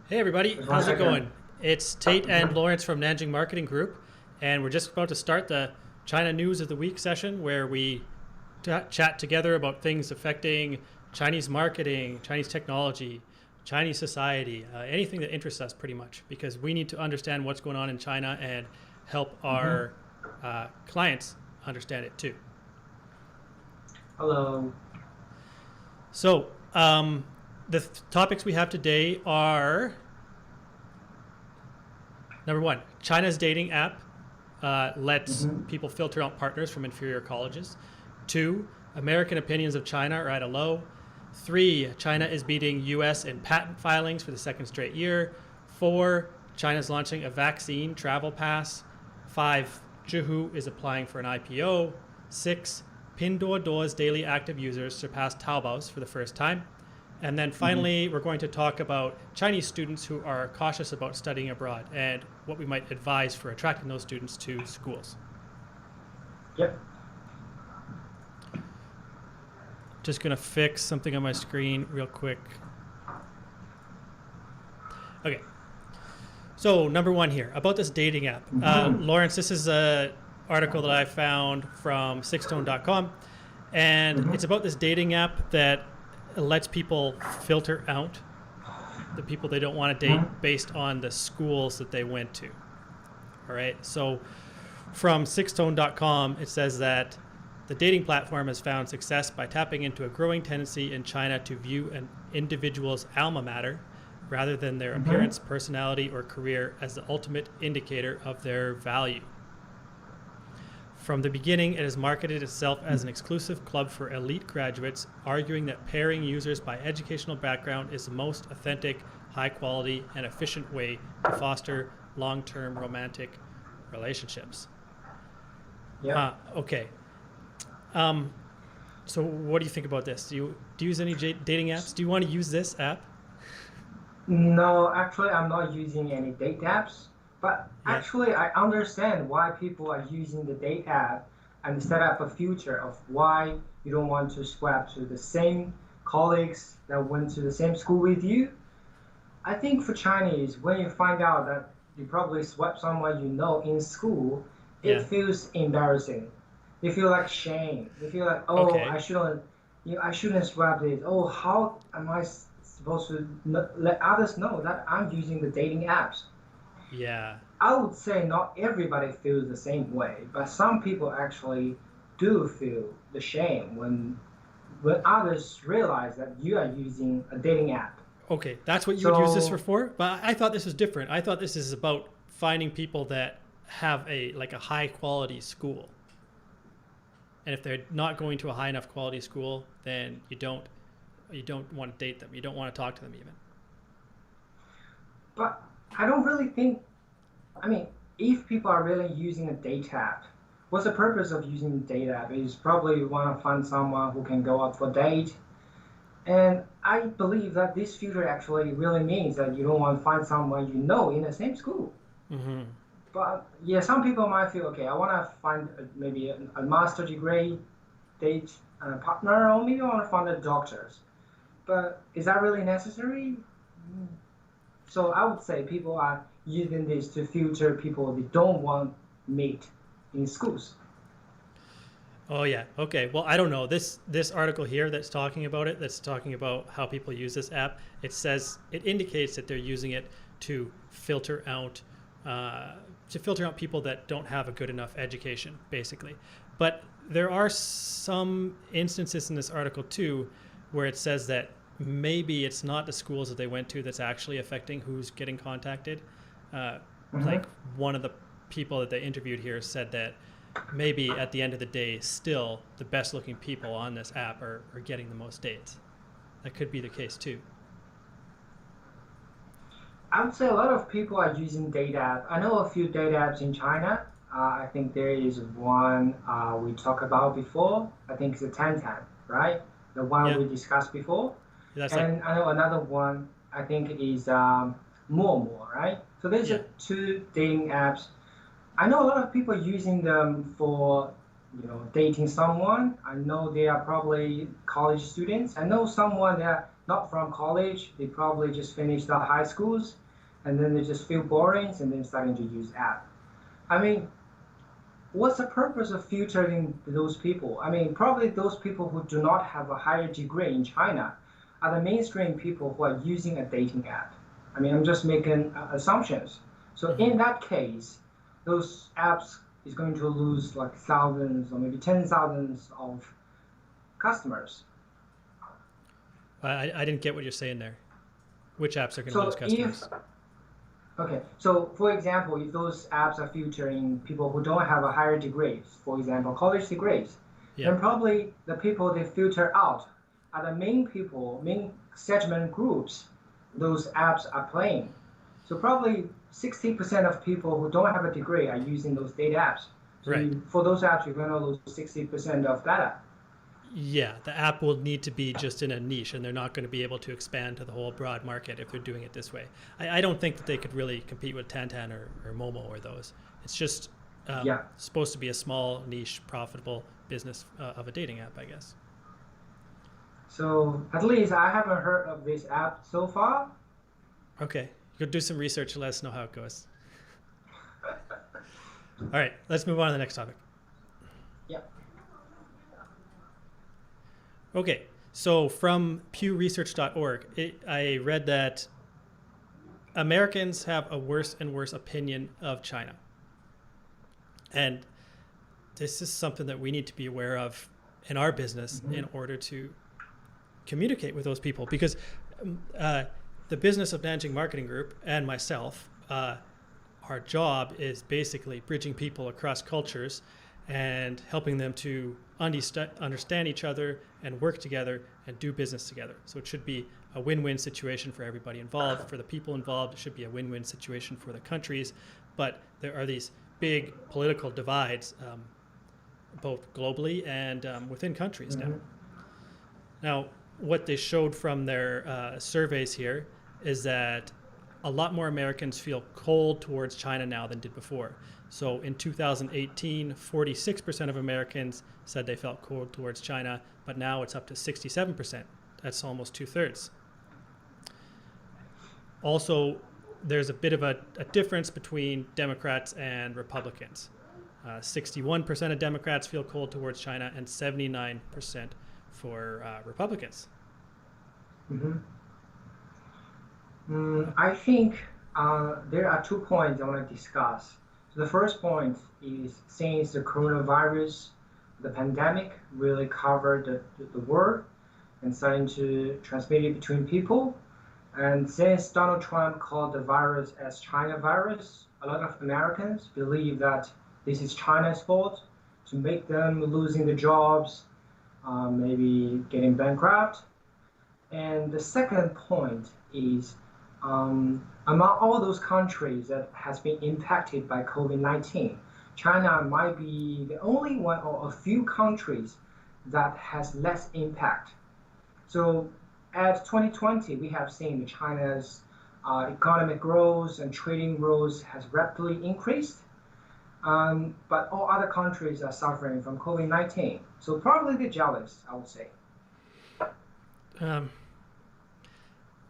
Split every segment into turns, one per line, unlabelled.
Hey everybody,
Just one
how's it
second.
going? It's Tait and Lawrence from Nanjing Marketing Group, and we're just about to start the China News of the Week session where we chat together about things affecting Chinese marketing, Chinese technology, Chinese society, anything that interests us pretty much, because we need to understand what's going on in China and help
hmm
our clients understand it too.
Hello.
So, the topics we have today are number one, China's dating app lets
hmm
people filter out partners from inferior colleges. Two, American opinions of China are at a low. Three, China is beating US in patent filings for the second straight year. Four, China's launching a vaccine travel pass. Five, Zhihu is applying for an IPO. Six, Pinduoduo's daily active users surpassed Taobao's for the first time. And then
hmm
finally, we're going to talk about Chinese students who are cautious about studying abroad and what we might advise for attracting those students to schools.
Yep.
Just going to fix something on my screen real quick. Okay. So, number one here about this dating app.
hmm
Lawrence, this is an article that I found from sixtone.com, and
hmm
it's about this dating app that lets people filter out the people they don't want to date
hmm
based on the schools that they went to. All right. So from sixtone.com, it says that the dating platform has found success by tapping into a growing tendency in China to view an individual's alma mater rather than their
hmm
appearance, personality, or career as the ultimate indicator of their value. From the beginning, it has marketed itself as an exclusive club for elite graduates, arguing that pairing users by educational background is the most authentic, high quality, and efficient way to foster long term romantic relationships.
Yep.
Okay. Um, so, what do you think about this? Do you use any dating apps? Do you want to use this app?
No, actually, I'm not using any date apps. But
Yeah.
actually, I understand why people are using the date app and set up a future of why you don't want to swap to the same colleagues that went to the same school with you. I think for Chinese, when you find out that you probably swept someone you know in school, it
Yeah.
feels embarrassing. You feel like shame. You feel like, oh,
Okay.
I shouldn't swap this. Oh, how am I supposed to let others know that I'm using the dating apps?
Yeah.
I would say not everybody feels the same way, but some people actually do feel the shame when others realize that you are using a dating app.
Okay. That's what you would use this
So
for? But I thought this was different. I thought this is about finding people that have a high quality school. And if they're not going to a high enough quality school, then you don't want to date them. You don't want to talk to them even.
But I don't really think, I mean, if people are really using a date app, what's the purpose of using a date app? Is probably you want to find someone who can go out for a date. And I believe that this future actually really means that you don't want to find someone you know in the same school.
Mm-hmm.
But yeah, some people might feel, okay, I want to find maybe a master degree date partner, or maybe I want to find a doctor's. But is that really necessary? So I would say people are using this to filter people they don't want meet in schools.
Oh yeah. Okay. Well, I don't know. This article here that's talking about it, that's talking about how people use this app. It says it indicates that they're using it to filter out uh, people that don't have a good enough education, basically. But there are some instances in this article too, where it says that maybe it's not the schools that they went to that's actually affecting who's getting contacted. Uh,
hmm
like one of the people that they interviewed here said that maybe at the end of the day, still the best looking people on this app are getting the most dates. That could be the case too.
I would say a lot of people are using date app. I know a few date apps in China. I think there is one we talked about before. I think it's a Tantan, right? The one
Yeah,
we discussed before.
that's like,
And I know another one I think is More, right? So there's
yeah,
two dating apps. I know a lot of people using them for dating someone. I know they are probably college students. I know someone that not from college. They probably just finished the high schools, and then they just feel boring, and then starting to use app. I mean, what's the purpose of filtering those people? I mean, probably those people who do not have a higher degree in China are the mainstream people who are using a dating app. I mean, I'm just making assumptions. So in that case, those apps is going to lose like thousands or maybe 10,000s of customers.
I didn't get what you're saying there. Which apps are going to lose
So
customers?
okay, so for example, if those apps are filtering people who don't have a higher degrees, for example, college degrees,
Yeah.
then probably the people they filter out are the main people, main segment groups those apps are playing. So probably 60% of people who don't have a degree are using those data apps. So
Right.
for those apps, you're going to lose 60% of data.
Yeah, the app will need to be just in a niche, and they're not going to be able to expand to the whole broad market if they're doing it this way. I don't think that they could really compete with Tantan or Momo or those. It's just supposed to be a small, niche, profitable business of a dating app, I guess.
So at least I haven't heard of this app so far.
Okay, you could do some research and let us know how it goes. All right, let's move on to the next topic.
Yeah.
Okay, so from pewresearch.org, I read that Americans have a worse and worse opinion of China. And this is something that we need to be aware of in our business in order to communicate with those people. Because the business of Nanjing Marketing Group and myself, our job is basically bridging people across cultures and helping them to understand each other and work together and do business together. So it should be a win-win situation for everybody involved. For the people involved, it should be a win-win situation for the countries. But there are these big political divides, both globally and within countries now. Now, what they showed from their surveys here is that a lot more Americans feel cold towards China now than did before. So in 2018, 46% of Americans said they felt cold towards China, but now it's up to 67%. That's almost 2/3. Also, there's a bit of a difference between Democrats and Republicans. 61% of Democrats feel cold towards China and 79% for Republicans.
I think there are 2 points I want to discuss. So the first point is since the coronavirus, the pandemic really covered the world and starting to transmit it between people. And since Donald Trump called the virus as China virus, a lot of Americans believe that this is China's fault to make them losing the jobs, maybe getting bankrupt. And the second point is among all those countries that has been impacted by COVID-19, China might be the only one or a few countries that has less impact. So at 2020, we have seen China's economic growth and trading growth has rapidly increased. But all other countries are suffering from COVID-19. So probably they're jealous, I would say.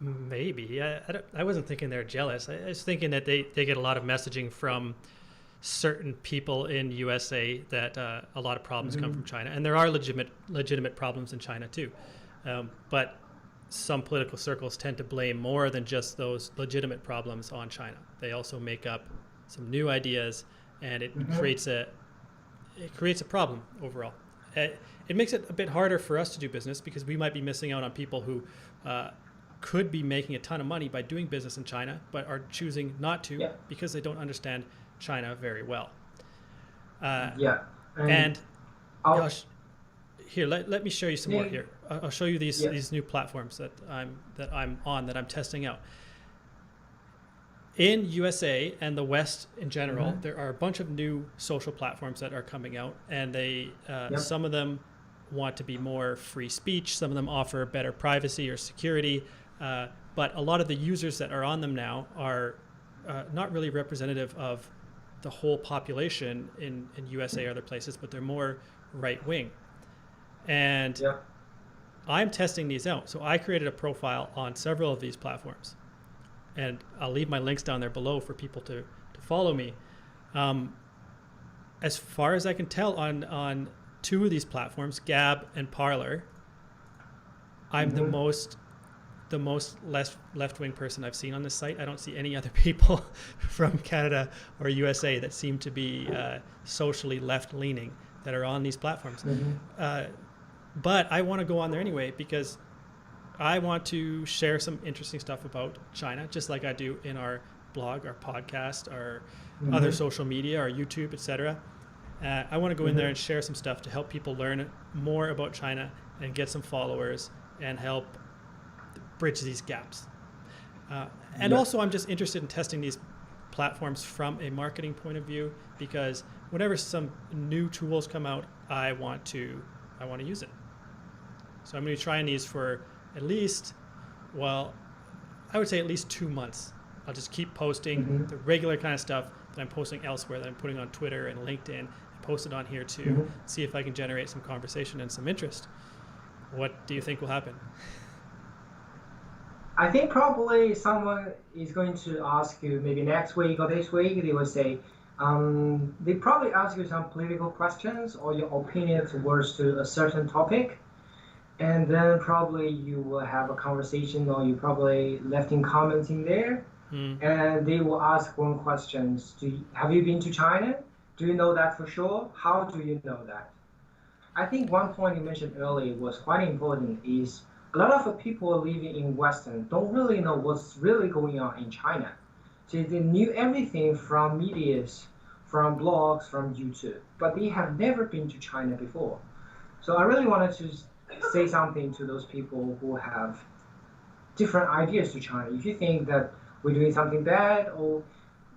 Maybe. I wasn't thinking they're jealous. I was thinking that they get a lot of messaging from certain people in USA that a lot of problems come from China. And there are legitimate problems in China too. But some political circles tend to blame more than just those legitimate problems on China. They also make up some new ideas, and it creates a problem overall. It makes it a bit harder for us to do business because we might be missing out on people who could be making a ton of money by doing business in China, but are choosing not to because they don't understand China very well. And here, let me show you some more here. I'll show you these new platforms that I'm testing out. In USA and the West in general, there are a bunch of new social platforms that are coming out, and they some of them want to be more free speech. Some of them offer better privacy or security, but a lot of the users that are on them now are not really representative of the whole population in USA or other places, but they're more right wing. And I'm testing these out. So I created a profile on several of these platforms, and I'll leave my links down there below for people to follow me. As far as I can tell, on two of these platforms, Gab and Parler, I'm the most left-wing person I've seen on this site. I don't see any other people from Canada or USA that seem to be socially left-leaning that are on these platforms. But I want to go on there anyway because I want to share some interesting stuff about China, just like I do in our blog, our podcast, our other social media, our YouTube, etc. I want to go in there and share some stuff to help people learn more about China and get some followers and help bridge these gaps. And also I'm just interested in testing these platforms from a marketing point of view, because whenever some new tools come out, I want to use it. So I'm going to be trying these for at least, well, I would say at least 2 months. I'll just keep posting the regular kind of stuff that I'm posting elsewhere, that I'm putting on Twitter and LinkedIn, and post it on here too, see if I can generate some conversation and some interest. What do you think will happen?
I think probably someone is going to ask you maybe next week or this week. They will say, they probably ask you some political questions or your opinion towards to a certain topic, and then probably you will have a conversation, or you probably left in comments in there, and they will ask one question: have you been to China? Do you know that for sure? How do you know that? I think one point you mentioned earlier was quite important, is a lot of people living in Western don't really know what's really going on in China. So they knew everything from medias, from blogs, from YouTube, but they have never been to China before. So I really wanted to say something to those people who have different ideas to China. If you think that we're doing something bad, or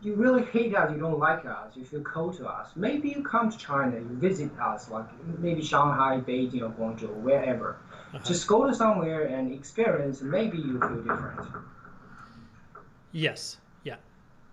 you really hate us, you don't like us, you feel cold to us, maybe you come to China, you visit us, like maybe Shanghai, Beijing, or Guangzhou, wherever. Just go to somewhere and experience, maybe you feel different.
Yes, yeah,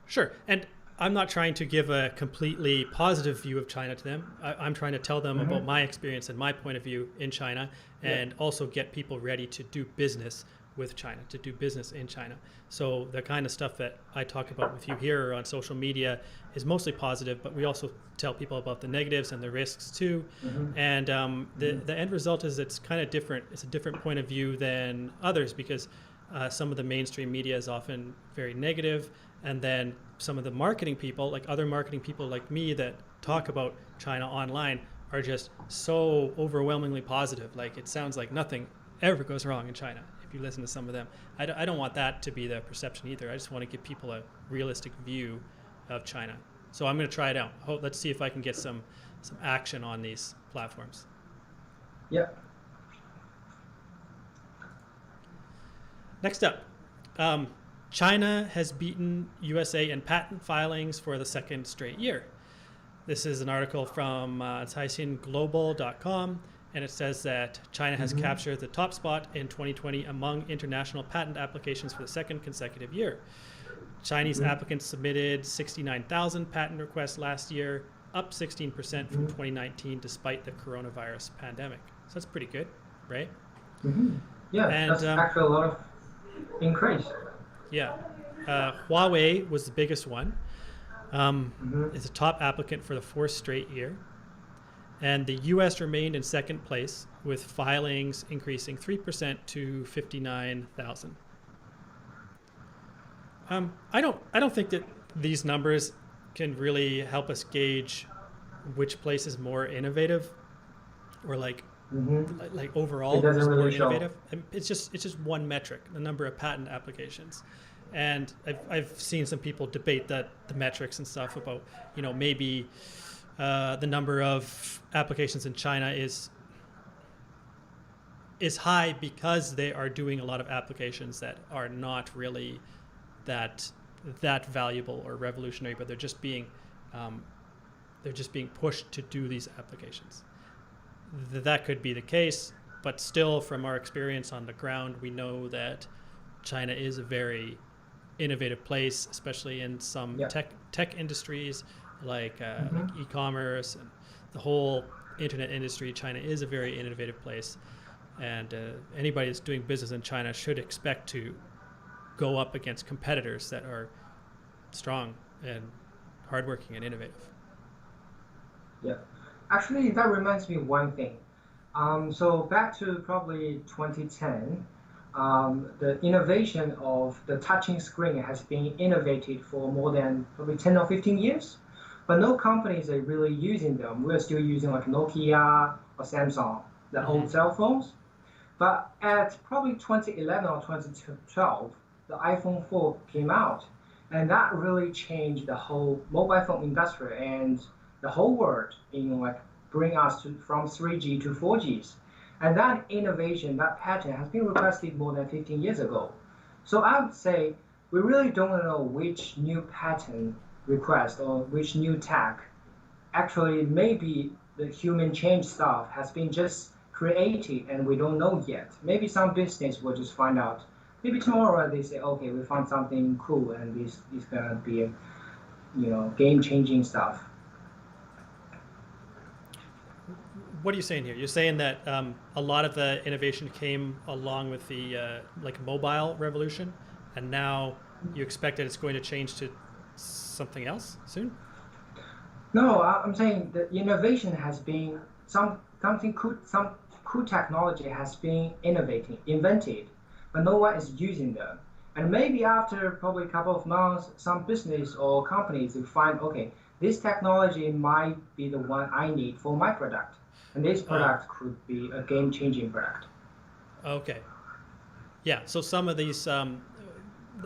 sure. And I'm not trying to give a completely positive view of China to them. I'm trying to tell them about my experience and my point of view in China, and also get people ready to do business with China, to do business in China. So the kind of stuff that I talk about with you here or on social media is mostly positive, but we also tell people about the negatives and the risks too. And the end result is it's kind of different. It's a different point of view than others, because some of the mainstream media is often very negative, and then some of the marketing people, like other marketing people like me that talk about China online, are just so overwhelmingly positive. Like it sounds like nothing ever goes wrong in China if you listen to some of them. I don't want that to be the perception either. I just want to give people a realistic view of China. So I'm going to try it out. Let's see if I can get some action on these platforms. Next up, China has beaten USA in patent filings for the second straight year. This is an article from CaixinGlobal.com, and it says that China has captured the top spot in 2020 among international patent applications for the second consecutive year. Chinese applicants submitted 69,000 patent requests last year, up 16% from 2019 despite the coronavirus pandemic. So that's pretty good, right?
Yeah, and that's actually a lot of increase.
Yeah. Huawei was the biggest one. It's a top applicant for the fourth straight year. And the U.S. remained in second place, with filings increasing 3% to 59,000. I don't think that these numbers can really help us gauge which place is more innovative, or like overall
it doesn't really
innovative. It's just one metric, the number of patent applications. And I've seen some people debate the metrics and stuff about, maybe the number of applications in China is high because they are doing a lot of applications that are not really that valuable or revolutionary, but they're just being pushed to do these applications. That could be the case, but still, from our experience on the ground, we know that China is a very innovative place, especially in some tech industries like e-commerce and the whole internet industry. China is a very innovative place. and anybody that's doing business in China should expect to go up against competitors that are strong and hardworking and innovative.
Yeah. Actually, that reminds me of one thing. So back to probably 2010, the innovation of the touching screen has been innovated for more than probably 10 or 15 years, but no companies are really using them. We're still using like Nokia or Samsung, the old cell phones. But at probably 2011 or 2012, the iPhone 4 came out, and that really changed the whole mobile phone industry and the whole world, like bring us from 3G to 4Gs. And that innovation, that pattern has been requested more than 15 years ago. So I would say we really don't know which new pattern request or which new tech actually maybe the human change stuff has been just created and we don't know yet. Maybe some business will just find out. Maybe tomorrow they say, okay, we found something cool and this is gonna be a, game-changing stuff.
What are you saying here? You're saying that a lot of the innovation came along with the like mobile revolution, and now you expect that it's going to change to something else soon?
No, I'm saying the innovation has been something cool, some cool technology has been invented, but no one is using them. And maybe after probably a couple of months, some business or companies will find, okay, this technology might be the one I need for my product. And this product could be a game-changing product.
Okay. Yeah. So some of these,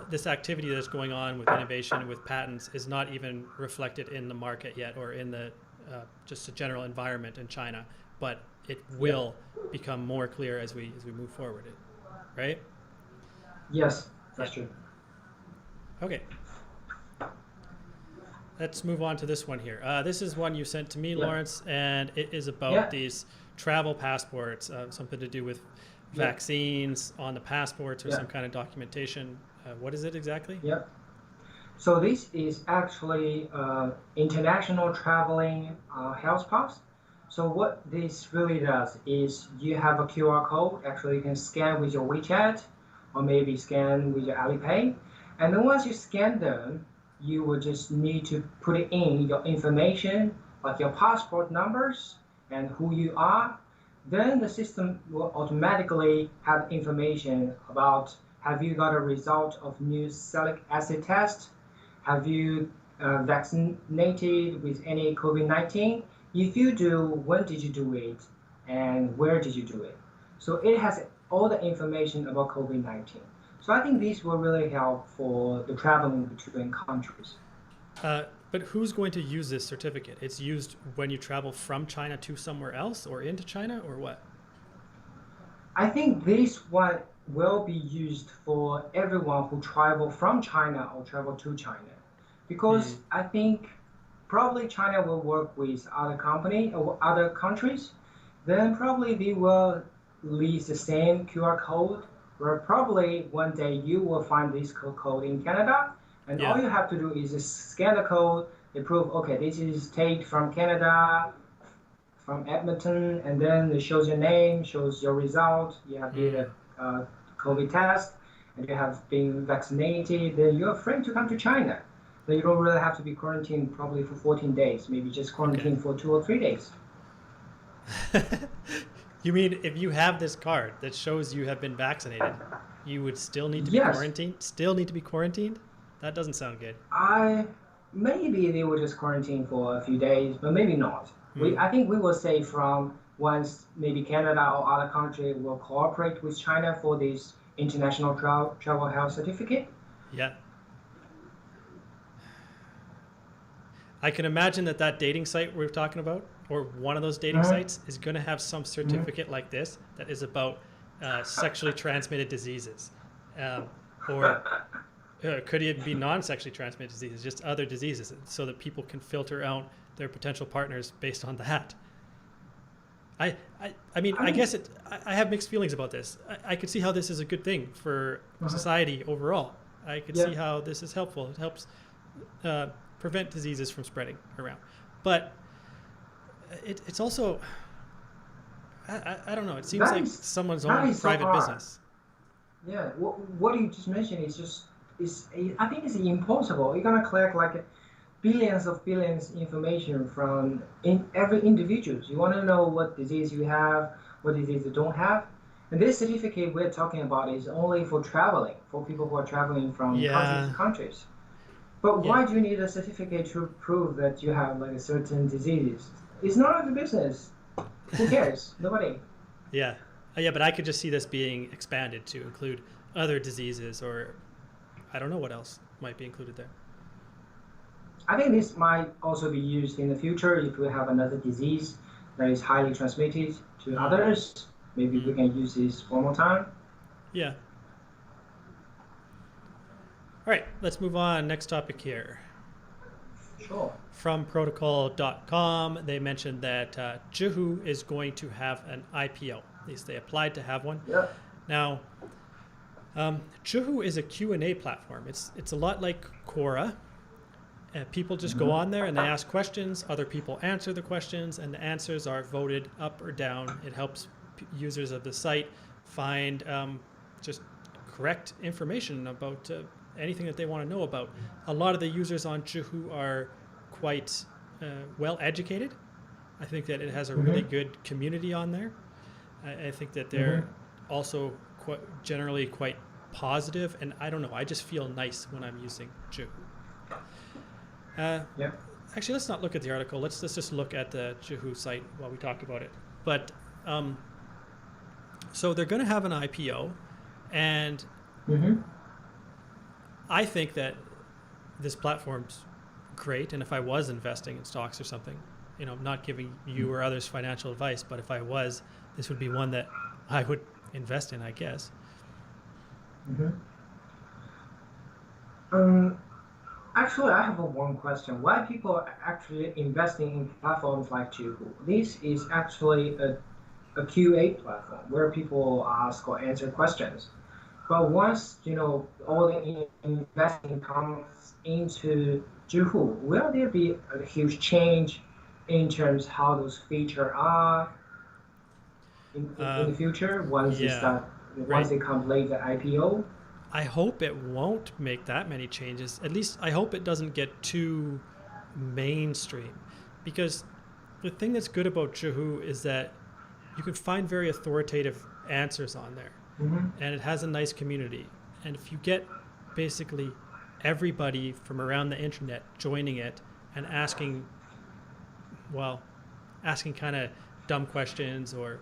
this activity that's going on with innovation, with patents, is not even reflected in the market yet, or in the just a general environment in China. But it will become more clear as we move forward, right?
Yes, that's true.
Okay. Let's move on to this one here. This is one you sent to me, Lawrence, and it is about these travel passports, something to do with vaccines on the passports or some kind of documentation. What is it exactly?
Yep. So this is actually international traveling health pass. So what this really does is you have a QR code. Actually, you can scan with your WeChat or maybe scan with your Alipay. And then once you scan them, you will just need to put in your information, like your passport numbers and who you are. Then the system will automatically have information about, have you got a result of new salicylic acid test? Have you vaccinated with any COVID-19? If you do, when did you do it? And where did you do it? So it has all the information about COVID-19. So I think these will really help for the traveling between countries.
But who's going to use this certificate? It's used when you travel from China to somewhere else, or into China, or what?
I think this one will be used for everyone who travel from China or travel to China. Because I think probably China will work with other company or other countries. Then probably they will release the same QR code, where probably one day you will find this code in Canada, and all you have to do is just scan the code. They prove, okay, this is Tait from Canada, from Edmonton, and then it shows your name, shows your result. You have did a COVID test, and you have been vaccinated. Then you're free to come to China. Then you don't really have to be quarantined probably for 14 days, maybe just quarantine for 2 or 3 days.
You mean if you have this card that shows you have been vaccinated, you would still need to be quarantined? Still need to be quarantined? That doesn't sound good.
Maybe they will just quarantine for a few days, but maybe not. I think we will say from once maybe Canada or other country will cooperate with China for this international travel health certificate.
Yeah. I can imagine that dating site we're talking about, or one of those dating sites, is going to have some certificate like this that is about sexually transmitted diseases. Or could it be non-sexually transmitted diseases, just other diseases, so that people can filter out their potential partners based on that. I mean, I guess I have mixed feelings about this. I could see how this is a good thing for society overall. I could see how this is helpful. It helps prevent diseases from spreading around. But it's also, I don't know. It seems
That
like
is
someone's
that
own
is so
private
hard.
business.
Yeah, what you just mentioned is just is I think it's impossible. You're gonna collect like billions of billions information from every individual. You want to know what disease you have, what disease you don't have. And this certificate we're talking about is only for traveling, for people who are traveling from countries to
Yeah,
countries. But
yeah,
why do you need a certificate to prove that you have like a certain disease? It's none of your business. Who cares? Nobody.
yeah, yeah. But I could just see this being expanded to include other diseases, or I don't know what else might be included there.
I think this might also be used in the future if we have another disease that is highly transmitted to
Mm,
others. Maybe we
mm,
can use this one more time.
yeah. All right, let's move on. Next topic here.
Sure.
From protocol.com, they mentioned that Zhihu is going to have an IPO. At least they applied to have one.
Yeah.
Now, Zhihu is a Q&A platform. It's a lot like Quora. People just go on there and they ask questions. Other people answer the questions, and the answers are voted up or down. It helps users of the site find just correct information about anything that they want to know about. A lot of the users on Zhihu are quite well educated. I think that it has a really good community on there. I think that they're also generally quite positive, and I don't know. I just feel nice when I'm using Zhihu.
Yeah.
Actually, let's not look at the article. Let's just look at the Zhihu site while we talk about it. But so they're going to have an IPO, and I think that this platform's great. And if I was investing in stocks or something, not giving you or others financial advice, but if I was, this would be one that I would invest in, I guess.
Um, Actually, I have one question. Why people are actually investing in platforms like Zhihu? This is actually a QA platform where people ask or answer questions. But once all the investing comes into Zhihu, will there be a huge change in terms how those features are in the future
Yeah,
once
right.
they complete the IPO?
I hope it won't make that many changes. At least I hope it doesn't get too mainstream. Because the thing that's good about Zhihu is that you can find very authoritative answers on there. And it has a nice community. And if you get basically everybody from around the internet joining it and asking kind of dumb questions or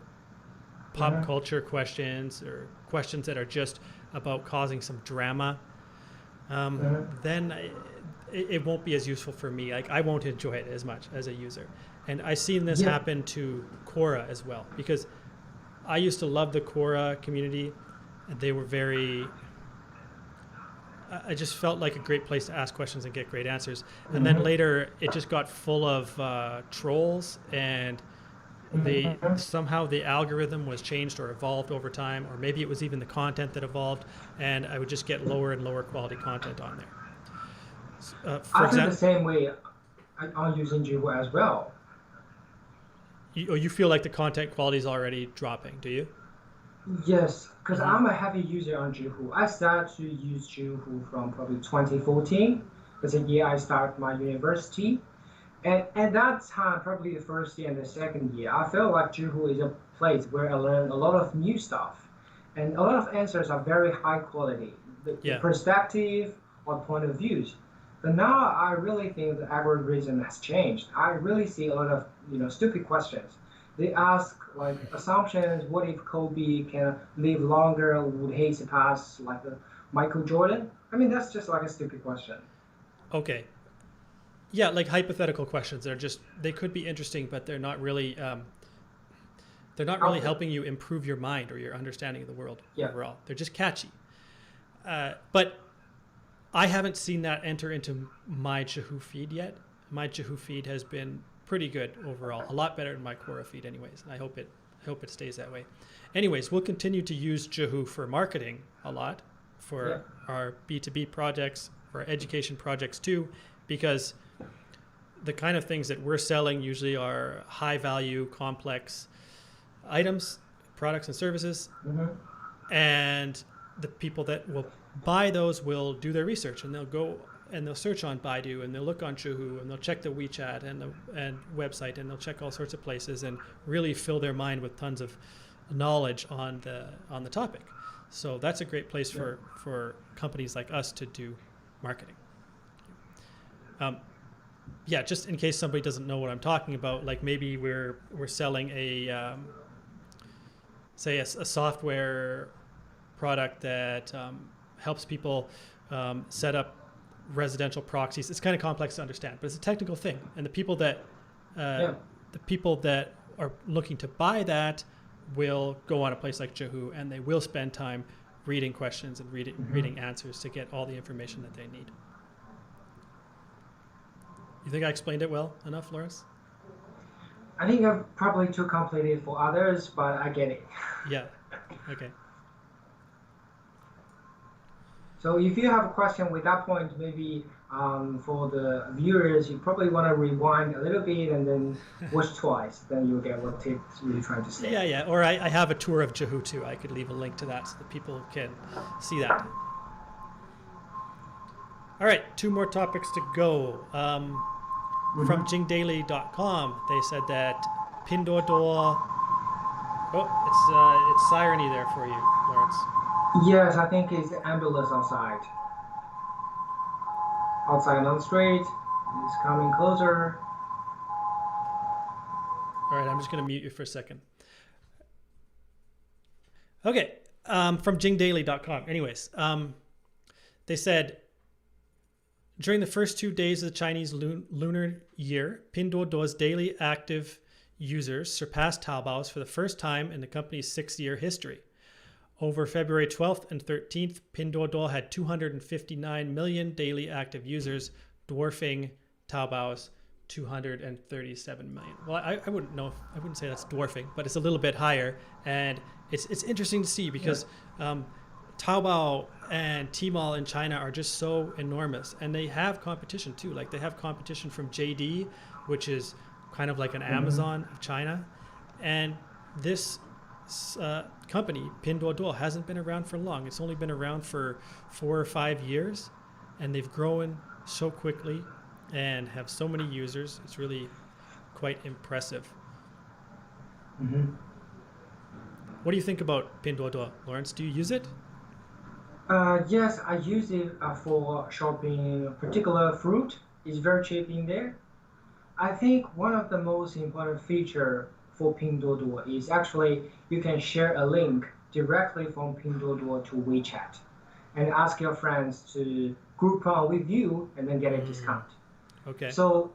pop culture questions or questions that are just about causing some drama, then it won't be as useful for me. Like, I won't enjoy it as much as a user. And I've seen this
Yeah.
happen to Quora as well, because I used to love the Quora community, and they were very. I just felt like a great place to ask questions and get great answers. And then later, it just got full of trolls, and somehow the algorithm was changed or evolved over time, or maybe it was even the content that evolved, and I would just get lower and lower quality content on there. For
I feel the
example,
same way. I'm using Zhihu as well.
you feel like the content quality is already dropping, do you?
Yes, because
Mm-hmm.
I'm a heavy user on Zhihu. I started to use Zhihu from probably 2014. That's the year I started my university. And at that time, probably the first year and the second year, I felt like Zhihu is a place where I learned a lot of new stuff. And a lot of answers are very high quality, the
Yeah.
perspective or point of views. But now I really think the algorithm has changed. I really see a lot of stupid questions. They ask like assumptions. What if Kobe can live longer? Would he surpass like Michael Jordan? I mean, that's just like a stupid question.
Okay. Yeah, like hypothetical questions. They could be interesting, but they're not really
Helpful.
helping you improve your mind or your understanding of the world
Yeah.
overall. They're just catchy. But I haven't seen that enter into my Zhihu feed yet. My Zhihu feed has been pretty good overall, a lot better than my Quora feed, anyways. And I hope it stays that way. Anyways, we'll continue to use Zhihu for marketing a lot,
Yeah.
for our B2B projects, for our education projects too, because the kind of things that we're selling usually are high value, complex items, products and services,
Mm-hmm.
and the people that will buy those will do their research, and they'll go and they'll search on Baidu, and they'll look on Zhihu, and they'll check the WeChat and website, and they'll check all sorts of places and really fill their mind with tons of knowledge on the topic. So that's a great place for companies like us to do marketing. Yeah, just in case somebody doesn't know what I'm talking about, like maybe we're selling a say a software product that helps people set up residential proxies. It's kind of complex to understand, but it's a technical thing, and the people that are looking to buy that will go on a place like Zhihu, and they will spend time reading questions and reading answers to get all the information that they need. You think I explained it well enough, Lawrence?
I think I'm probably too complicated for others, but I get it.
Yeah. Okay.
So if you have a question with that point, maybe for the viewers, you probably want to rewind a little bit and then watch twice. Then you'll get what it's really trying to say.
Yeah. Or I have a tour of Zhihu too. I could leave a link to that so that people can see that. All right, 2 more topics to go. From jingdaily.com, they said that Pinduoduo. Oh, it's sireny there for you, Lawrence.
Yes, I think it's the ambulance outside. Outside on the street. It's coming closer.
All right, I'm just going to mute you for a second. Okay, from jingdaily.com. Anyways, they said, during the first 2 days of the Chinese lunar year, Pinduoduo's daily active users surpassed Taobao's for the first time in the company's 6-year history. Over February 12th and 13th, Pinduoduo had 259 million daily active users, dwarfing Taobao's 237 million. Well, I wouldn't say that's dwarfing, but it's a little bit higher, and it's interesting to see because Taobao and Tmall in China are just so enormous, and they have competition too. Like they have competition from JD, which is kind of like an Amazon of China, and this company, Pinduoduo, hasn't been around for long. It's only been around for 4 or 5 years, and they've grown so quickly and have so many users. It's really quite impressive. What do you think about Pinduoduo, Lawrence? Do you use it?
Yes, I use it for shopping particular fruit. It's very cheap in there. I think one of the most important feature for Pinduoduo is actually you can share a link directly from Pinduoduo to WeChat and ask your friends to group on with you and then get a discount.
Okay.
So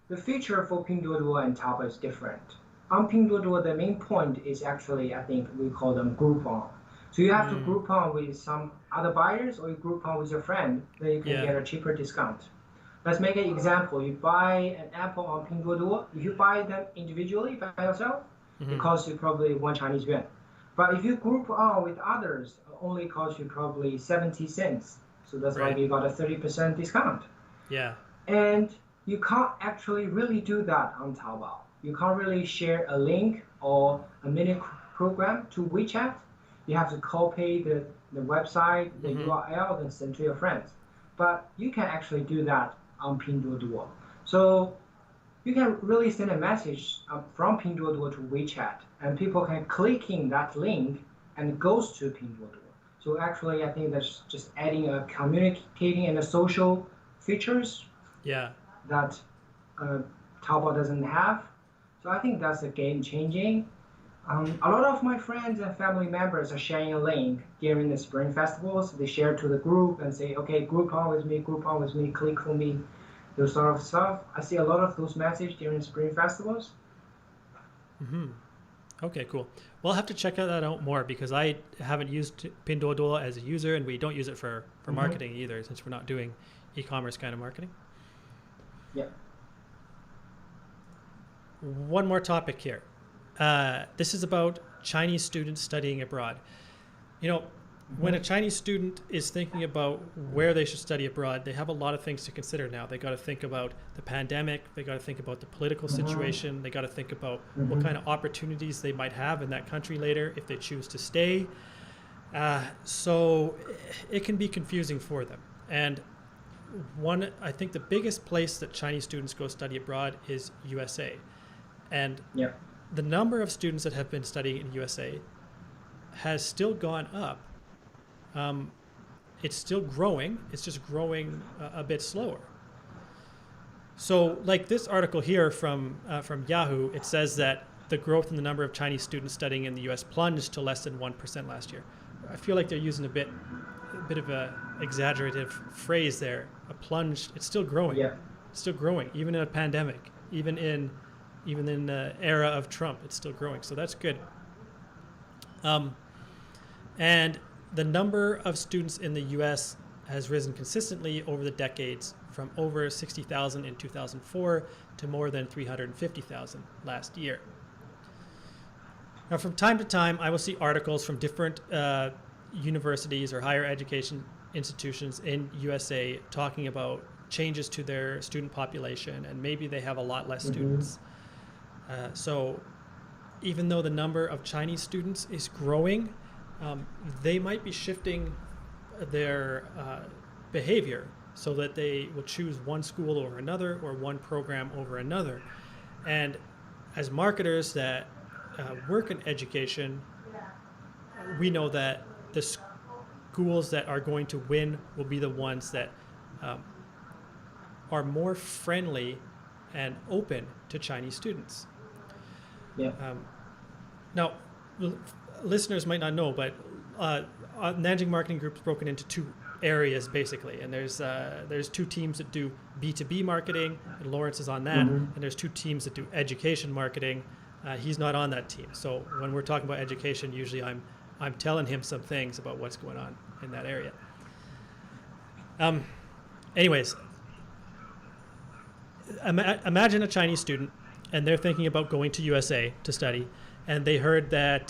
the feature for Pinduoduo and Taobao is different. On Pinduoduo, the main point is actually, I think we call them Groupon. So you have to group on with some other buyers, or you group on with your friend, then you can get a cheaper discount. Let's make an example. You buy an apple on Pinduoduo. If you buy them individually by yourself, it costs you probably 1 Chinese yuan. But if you group on with others, it only costs you probably 70 cents. So that's like you got a 30% discount.
Yeah.
And you can't actually really do that on Taobao. You can't really share a link or a mini program to WeChat. You have to copy the website, the URL, and send to your friends. But you can actually do that on Pinduoduo. So you can really send a message from Pinduoduo to WeChat, and people can click in that link and it goes to Pinduoduo. So actually, I think that's just adding a communicating and a social features that Taobao doesn't have. So I think that's a game changing. A lot of my friends and family members are sharing a link during the Spring Festivals. They share to the group and say, okay, group on with me, click for me, those sort of stuff. I see a lot of those messages during Spring Festivals.
Okay, cool. Well, I'll have to check that out more because I haven't used Pinduoduo as a user, and we don't use it for marketing either, since we're not doing e-commerce kind of marketing.
Yeah.
One more topic here. This is about Chinese students studying abroad. You know, when a Chinese student is thinking about where they should study abroad, they have a lot of things to consider now. They got to think about the pandemic. They got to think about the political situation. They got to think about what kind of opportunities they might have in that country later if they choose to stay. So it can be confusing for them. And I think the biggest place that Chinese students go study abroad is USA. And the number of students that have been studying in USA has still gone up. It's still growing. It's just growing a bit slower. So like this article here from Yahoo, it says that the growth in the number of Chinese students studying in the US plunged to less than 1% last year. I feel like they're using a bit of a exaggerative phrase there. A plunge. It's still growing. Yeah. It's still growing, even in a pandemic, even in the era of Trump. It's still growing. So that's good. And the number of students in the U.S. has risen consistently over the decades, from over 60,000 in 2004 to more than 350,000 last year. Now, from time to time, I will see articles from different universities or higher education institutions in USA talking about changes to their student population, and maybe they have a lot less students. So even though the number of Chinese students is growing, they might be shifting their behavior so that they will choose one school over another or one program over another. And as marketers that work in education, we know that the schools that are going to win will be the ones that are more friendly and open to Chinese students. Now, listeners might not know, but Nanjing Marketing Group is broken into two areas basically, and there's two teams that do B2B marketing, and Lawrence is on that, and there's two teams that do education marketing. He's not on that team, so when we're talking about education, usually I'm telling him some things about what's going on in that area. Anyways, imagine a Chinese student, and they're thinking about going to USA to study, and they heard that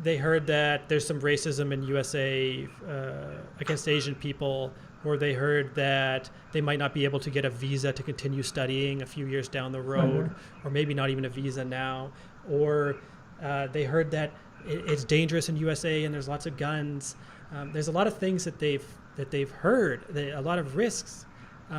there's some racism in USA against Asian people, or they heard that they might not be able to get a visa to continue studying a few years down the road, or maybe not even a visa now, or they heard that it's dangerous in USA and there's lots of guns. There's a lot of things that they've heard, a lot of risks.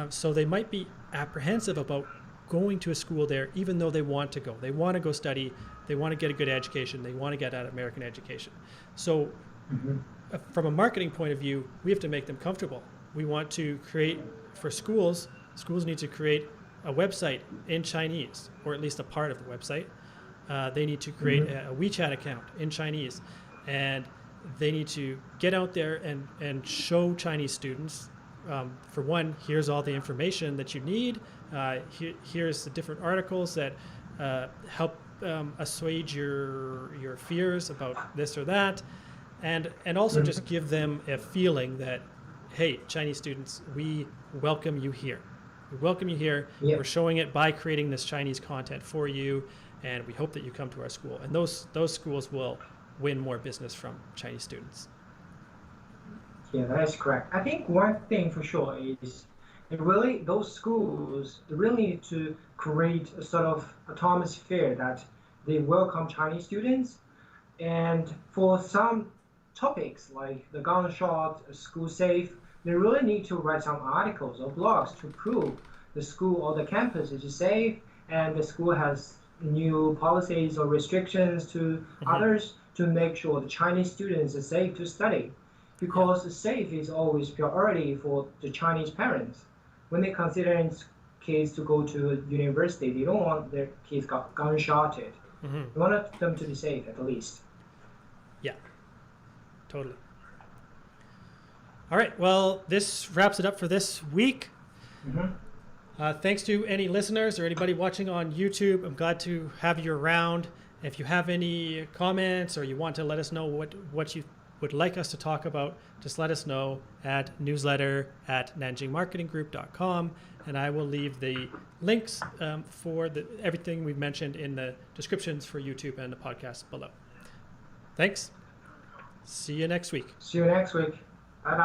So they might be apprehensive about going to a school there, even though they want to go. They want to go study. They want to get a good education. They want to get an American education. So from a marketing point of view, we have to make them comfortable. We want to create, for schools need to create a website in Chinese, or at least a part of the website. They need to create a WeChat account in Chinese. And they need to get out there and show Chinese students, for one, here's all the information that you need. Here's the different articles that help assuage your fears about this or that. And also just give them a feeling that, hey, Chinese students, we welcome you here. We welcome you here. We're showing it by creating this Chinese content for you, and we hope that you come to our school. And those schools will win more business from Chinese students.
Yeah, that is correct. I think one thing for sure is those schools really need to create a sort of atmosphere that they welcome Chinese students. And for some topics like the gunshot, school safe, they really need to write some articles or blogs to prove the school or the campus is safe, and the school has new policies or restrictions to others to make sure the Chinese students are safe to study. Because safe is always priority for the Chinese parents. When they consider kids to go to university, they don't want their kids gunshotted. They want them to be safe at least.
Yeah, totally. All right, well, this wraps it up for this week. Thanks to any listeners or anybody watching on YouTube. I'm glad to have you around. If you have any comments or you want to let us know what you would like us to talk about, just let us know at newsletter@nanjingmarketinggroup.com, and I will leave the links for everything we've mentioned in the descriptions for YouTube and the podcast below. Thanks. See you next week.
See you next week. Bye bye.